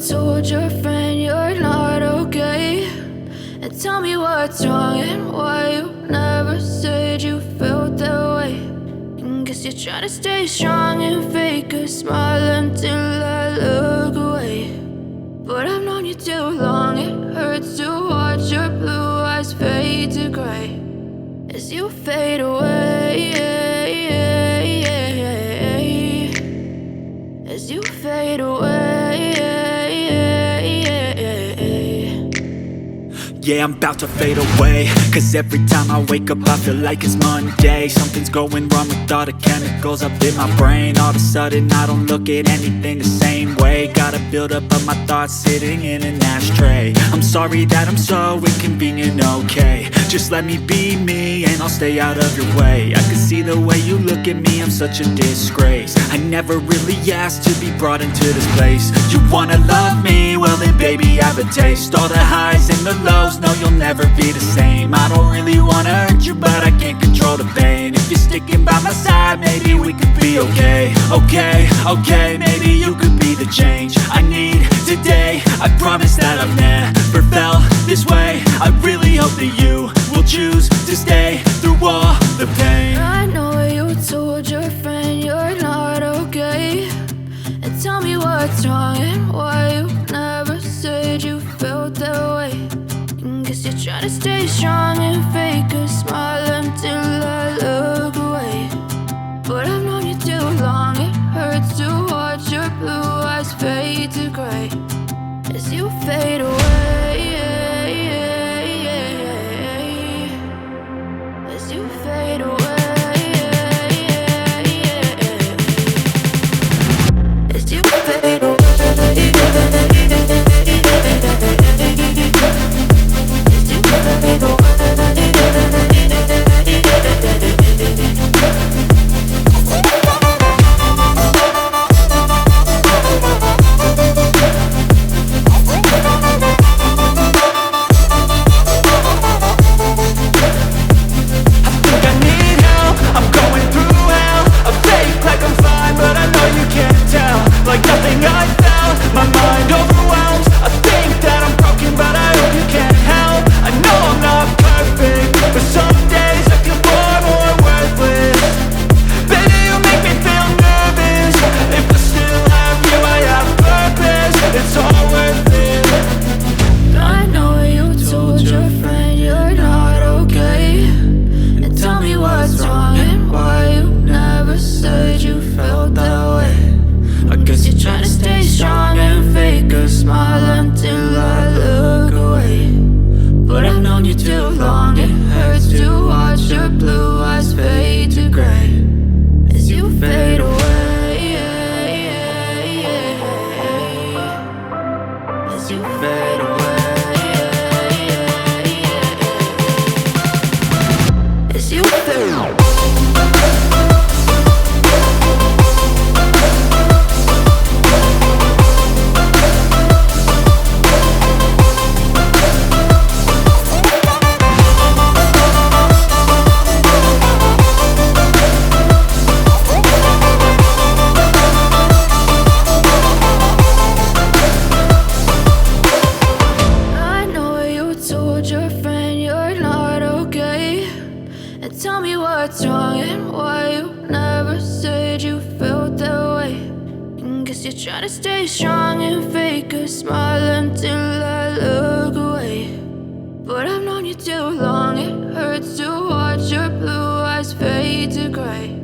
told your friend you're not okay, and tell me what's wrong and why you never said you felt that way. And guess you're trying to stay strong and fake a smile until I look away. But I've known you too long, it hurts to watch your blue eyes fade to gray as you fade away, as you fade away. Yeah, I'm about to fade away, cause every time I wake up I feel like it's Monday. Something's going wrong with all the chemicals up in my brain. All of a sudden I don't look at anything the same way. Gotta build up of my thoughts sitting in an ashtray. I'm sorry that I'm so inconvenient, okay. Just let me be me and I'll stay out of your way. I can see the way you look at me, I'm such a disgrace. I never really asked to be brought into this place. You wanna love me? Well then baby have a taste. All the highs and the lows, no you'll never be the same. I don't really wanna hurt you but I can't control the pain. If you're sticking by my side maybe we could be okay. Okay, maybe you could be the change I need today. I promise that I've never felt this way. I really hope that you will choose to stay through all the pain. I know you told your friend you're not okay, and tell me what's wrong and why you never said you felt that way. And guess you're trying to stay strong and fake a smile until I look away. But I've known you too long, it hurts to watch your blue eyes fade to gray as you fade away, as you fade away, as you fade away. Like nothing I felt, my mind overwhelmed. I think that I'm broken, but I hope you can't help. I know I'm not perfect, but some days I feel far more worthless. Baby, you make me feel nervous. If I still have you, I have purpose. It's all worth it. I know you told your friend you're not okay, and tell me what's wrong and why you never said you felt that way. I guess you're trying to stay strong and fake a smile until I look away. But I've known you too long, it hurts to watch your blue eyes fade to gray as you fade away, as you fade away, as you fade away. Tell me what's wrong and why you never said you felt that way. And guess you're trying to stay strong and fake a smile until I look away. But I've known you too long, it hurts to watch your blue eyes fade to gray